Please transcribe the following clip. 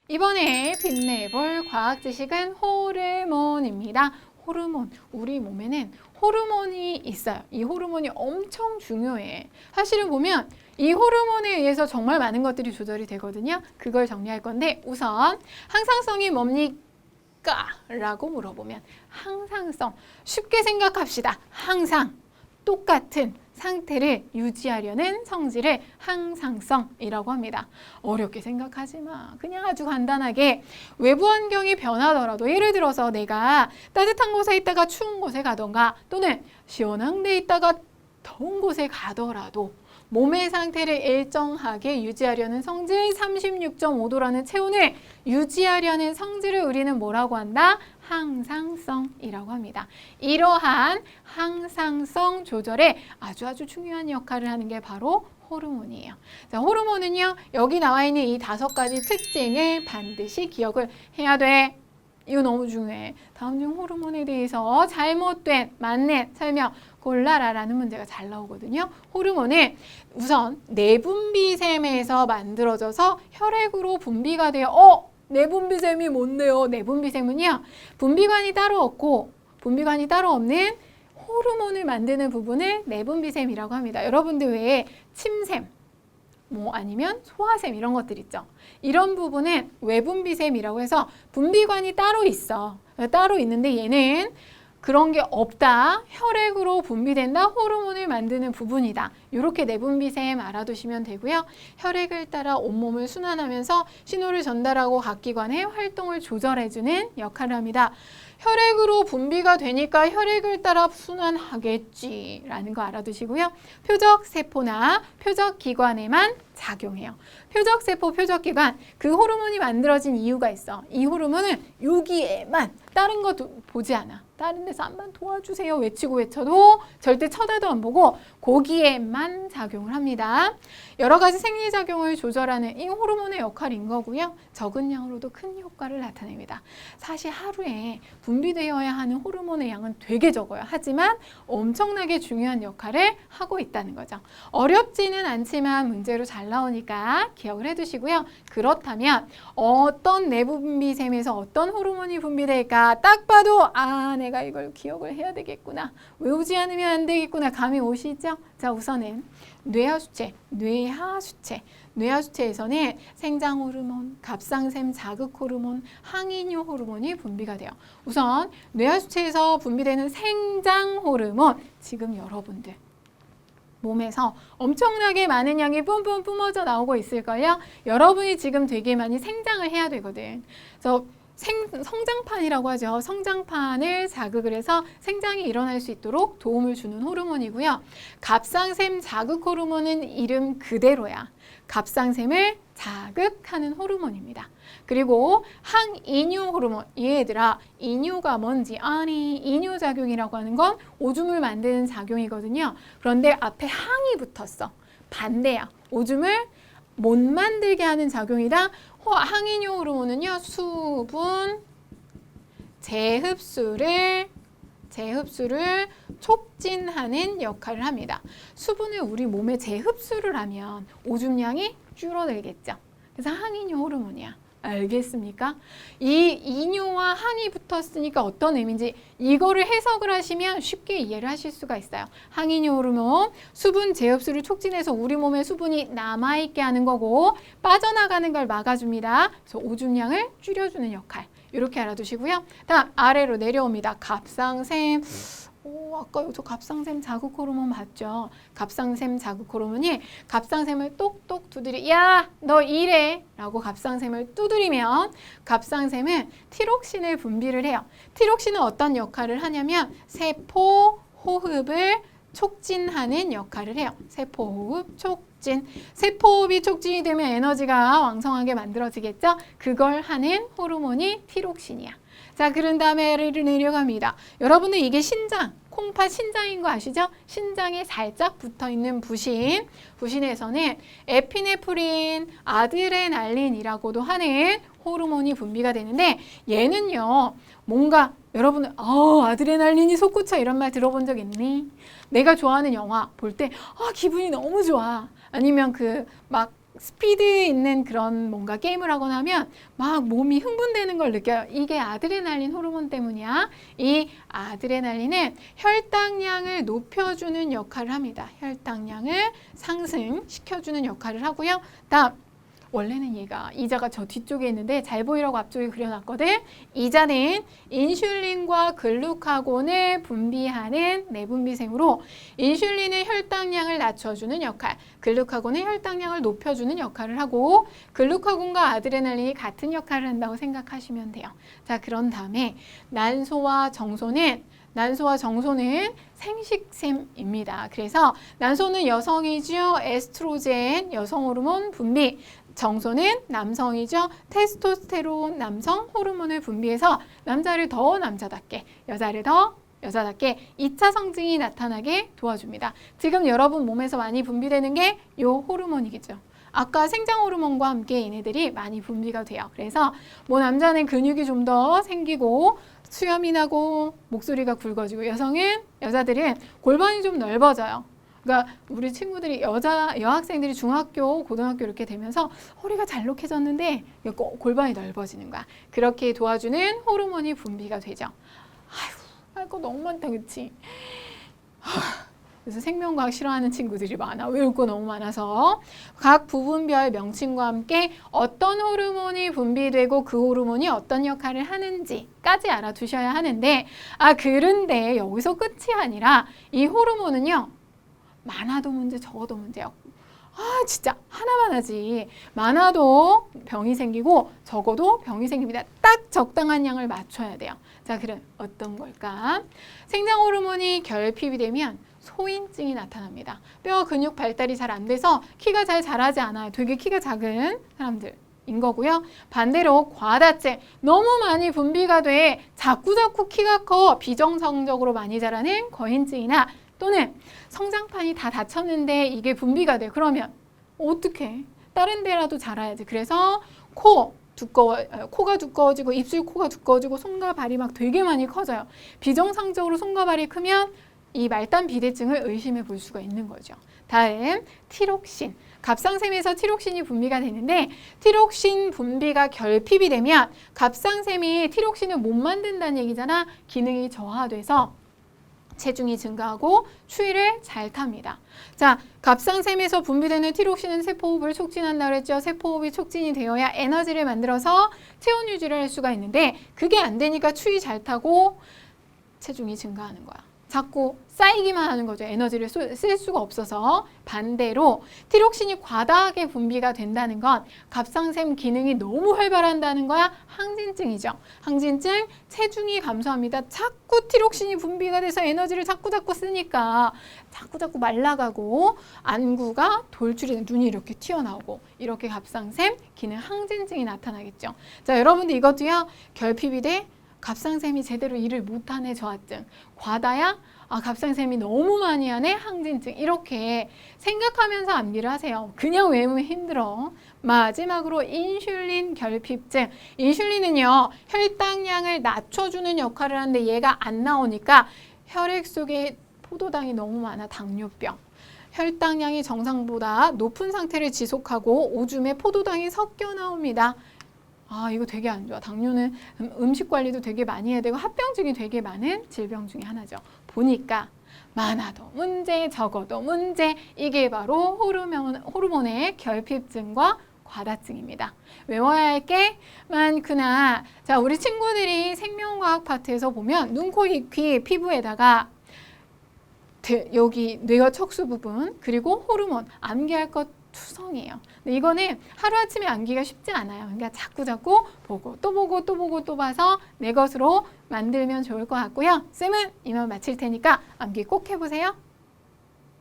이번에 빛내볼 과학 지식은 호르몬입니다. 호르몬, 우리 몸에는 호르몬이 있어요. 이 호르몬이 엄청 중요해. 사실은 보면 이 호르몬에 의해서 정말 많은 것들이 조절이 되거든요. 그걸 정리할 건데 우선 항상성이 뭡니까? 라고 물어보면 항상성, 쉽게 생각합시다. 항상 똑같은 상태를 유지하려는 성질을 항상성이라고 합니다. 어렵게 생각하지 마. 그냥 아주 간단하게 외부 환경이 변하더라도 예를 들어서 내가 따뜻한 곳에 있다가 추운 곳에 가던가 또는 시원한 데 있다가 더운 곳에 가더라도 몸의 상태를 일정하게 유지하려는 성질 36.5도라는 체온을 유지하려는 성질을 우리는 뭐라고 한다? 항상성이라고 합니다. 이러한 항상성 조절에 아주 중요한 역할을 하는 게 바로 호르몬이에요. 자, 호르몬은요, 여기 나와 있는 이 5가지 특징을 반드시 기억을 해야 돼. 이거 너무 중요해. 다음 중 호르몬에 대해서 잘못된, 맞는 설명 골라라라는 문제가 잘 나오거든요. 호르몬은 우선 내분비샘에서 만들어져서 혈액으로 분비가 돼요. 내분비샘이 뭔데요? 내분비샘은요, 분비관이 따로 없고 분비관이 따로 없는 호르몬을 만드는 부분을 내분비샘이라고 합니다. 여러분들 외에 침샘, 뭐 아니면 소화샘 이런 것들 있죠. 이런 부분은 외분비샘이라고 해서 분비관이 따로 있어. 따로 있는데 얘는 그런 게 없다. 혈액으로 분비된다. 호르몬을 만드는 부분이다. 이렇게 내분비샘 알아두시면 되고요. 혈액을 따라 온몸을 순환하면서 신호를 전달하고 각 기관의 활동을 조절해주는 역할을 합니다. 혈액으로 분비가 되니까 혈액을 따라 순환하겠지라는 거 알아두시고요. 표적세포나 표적기관에만 작용해요. 표적세포, 표적기관, 그 호르몬이 만들어진 이유가 있어. 이 호르몬은 여기에만, 다른 거 보지 않아. 다른 데서 한번 도와주세요 외치고 외쳐도 절대 쳐다도 안 보고 거기에만 작용을 합니다. 여러 가지 생리작용을 조절하는 이 호르몬의 역할인 거고요. 적은 양으로도 큰 효과를 나타냅니다. 사실 하루에 분비되어야 하는 호르몬의 양은 되게 적어요. 하지만 엄청나게 중요한 역할을 하고 있다는 거죠. 어렵지는 않지만 문제로 잘 나오니까 기억을 해두시고요. 그렇다면 어떤 내분비샘에서 어떤 호르몬이 분비될까? 딱 봐도 내가 이걸 기억을 해야 되겠구나. 외우지 않으면 안 되겠구나. 감이 오시죠? 자, 우선은 뇌하수체. 뇌하수체에서는 생장호르몬, 갑상샘 자극호르몬, 항이뇨 호르몬이 분비가 돼요. 우선 뇌하수체에서 분비되는 생장호르몬, 지금 여러분들 몸에서 엄청나게 많은 양이 뿜뿜 뿜어져 나오고 있을걸요. 여러분이 지금 되게 많이 생장을 해야 되거든. 그래서 성장판이라고 하죠. 성장판을 자극을 해서 생장이 일어날 수 있도록 도움을 주는 호르몬이고요. 갑상샘 자극 호르몬은 이름 그대로야. 갑상샘을 자극하는 호르몬입니다. 그리고 항이뇨 호르몬, 얘들아 이뇨가 뭔지 아니? 이뇨작용이라고 하는 건 오줌을 만드는 작용이거든요. 그런데 앞에 항이 붙었어. 반대야. 오줌을 못 만들게 하는 작용이다. 항이뇨 호르몬은요, 수분 재흡수를 촉진하는 역할을 합니다. 수분을 우리 몸에 재흡수를 하면 오줌량이 줄어들겠죠. 그래서 항이뇨 호르몬이야. 알겠습니까? 이 이뇨와 항이 붙었으니까 어떤 의미인지 이거를 해석을 하시면 쉽게 이해를 하실 수가 있어요. 항이뇨 호르몬, 수분 재흡수를 촉진해서 우리 몸에 수분이 남아있게 하는 거고 빠져나가는 걸 막아줍니다. 그래서 오줌량을 줄여주는 역할. 이렇게 알아두시고요. 다음 아래로 내려옵니다. 갑상샘. 아까 저 갑상샘 자극 호르몬 봤죠? 갑상샘 자극 호르몬이 갑상샘을 똑똑 두드리, 야, 너 이래! 라고 갑상샘을 두드리면 갑상샘은 티록신을 분비를 해요. 티록신은 어떤 역할을 하냐면 세포 호흡을 촉진하는 역할을 해요. 세포 호흡 촉진. 세포 호흡이 촉진이 되면 에너지가 왕성하게 만들어지겠죠? 그걸 하는 호르몬이 티록신이야. 자, 그런 다음에 아래로 내려갑니다. 여러분들 이게 신장, 콩팥 신장인 거 아시죠? 신장에 살짝 붙어있는 부신. 부신에서는 에피네프린, 아드레날린이라고도 하는 호르몬이 분비가 되는데 얘는요. 뭔가 여러분 아드레날린이 솟구쳐 이런 말 들어본 적 있니? 내가 좋아하는 영화 볼 때 기분이 너무 좋아. 아니면 막 스피드 있는 그런 뭔가 게임을 하거나 하면 막 몸이 흥분되는 걸 느껴요. 이게 아드레날린 호르몬 때문이야. 이 아드레날린은 혈당량을 높여주는 역할을 합니다. 혈당량을 상승시켜주는 역할을 하고요. 다음 원래는 얘가 이자가 저 뒤쪽에 있는데 잘 보이라고 앞쪽에 그려놨거든. 이자는 인슐린과 글루카곤을 분비하는 내분비생으로 인슐린은 혈당량을 낮춰주는 역할, 글루카곤은 혈당량을 높여주는 역할을 하고 글루카곤과 아드레날린이 같은 역할을 한다고 생각하시면 돼요. 자, 그런 다음에 난소와 정소는 생식샘입니다. 그래서 난소는 여성이죠. 에스트로겐, 여성 호르몬 분비. 정소는 남성이죠. 테스토스테론, 남성 호르몬을 분비해서 남자를 더 남자답게, 여자를 더 여자답게 2차 성징이 나타나게 도와줍니다. 지금 여러분 몸에서 많이 분비되는 게 이 호르몬이겠죠. 아까 생장 호르몬과 함께 얘네들이 많이 분비가 돼요. 그래서 뭐 남자는 근육이 좀 더 생기고 수염이 나고 목소리가 굵어지고 여자들은 골반이 좀 넓어져요. 그러니까 우리 친구들이 여학생들이 중학교, 고등학교 이렇게 되면서 허리가 잘록해졌는데 골반이 넓어지는 거야. 그렇게 도와주는 호르몬이 분비가 되죠. 할 거 너무 많다, 그치? 그래서 생명과학 싫어하는 친구들이 많아. 외울 거 너무 많아서. 각 부분별 명칭과 함께 어떤 호르몬이 분비되고 그 호르몬이 어떤 역할을 하는지까지 알아두셔야 하는데 그런데 여기서 끝이 아니라 이 호르몬은요. 많아도 문제, 적어도 문제요. 진짜 하나만 하지. 많아도 병이 생기고 적어도 병이 생깁니다. 딱 적당한 양을 맞춰야 돼요. 자, 그럼 어떤 걸까? 생장 호르몬이 결핍이 되면 소인증이 나타납니다. 뼈 근육 발달이 잘 안 돼서 키가 잘 자라지 않아요. 되게 키가 작은 사람들인 거고요. 반대로 과다증, 너무 많이 분비가 돼 자꾸 키가 커 비정상적으로 많이 자라는 과잉증이나 또는 성장판이 다 닫혔는데 이게 분비가 돼. 그러면 어떡해? 다른 데라도 자라야지. 그래서 코가 두꺼워지고 입술 코가 두꺼워지고 손과 발이 막 되게 많이 커져요. 비정상적으로 손과 발이 크면 이 말단 비대증을 의심해 볼 수가 있는 거죠. 다음 티록신. 갑상샘에서 티록신이 분비가 되는데 티록신 분비가 결핍이 되면 갑상샘이 티록신을 못 만든다는 얘기잖아. 기능이 저하돼서 체중이 증가하고 추위를 잘 탑니다. 자, 갑상샘에서 분비되는 티록신은 세포호흡을 촉진한다고 그랬죠. 세포호흡이 촉진이 되어야 에너지를 만들어서 체온 유지를 할 수가 있는데 그게 안 되니까 추위 잘 타고 체중이 증가하는 거야. 자꾸 쌓이기만 하는 거죠. 에너지를 쓸 수가 없어서. 반대로 티록신이 과다하게 분비가 된다는 건 갑상샘 기능이 너무 활발한다는 거야. 항진증이죠. 항진증, 체중이 감소합니다. 자꾸 티록신이 분비가 돼서 에너지를 자꾸 쓰니까 자꾸 말라가고 안구가 돌출이 눈이 이렇게 튀어나오고 이렇게 갑상샘 기능 항진증이 나타나겠죠. 자, 여러분들 이것도요. 결핍이 돼 갑상샘이 제대로 일을 못하네 저하증. 과다야? 갑상샘이 너무 많이 하네 항진증. 이렇게 생각하면서 암기를 하세요. 그냥 외우면 힘들어. 마지막으로 인슐린 결핍증. 인슐린은요. 혈당량을 낮춰주는 역할을 하는데 얘가 안 나오니까 혈액 속에 포도당이 너무 많아. 당뇨병. 혈당량이 정상보다 높은 상태를 지속하고 오줌에 포도당이 섞여 나옵니다. 이거 되게 안 좋아. 당뇨는 음식 관리도 되게 많이 해야 되고 합병증이 되게 많은 질병 중에 하나죠. 보니까 많아도 문제, 적어도 문제. 이게 바로 호르몬의 결핍증과 과다증입니다. 외워야 할 게 많구나. 자, 우리 친구들이 생명과학 파트에서 보면 눈, 코, 입, 귀, 피부에다가 여기 뇌와 척수 부분 그리고 호르몬 암기할 것 투성이에요. 근데 이거는 하루아침에 암기가 쉽지 않아요. 그러니까 자꾸 보고 또 봐서 내 것으로 만들면 좋을 것 같고요. 쌤은 이만 마칠 테니까 암기 꼭 해보세요.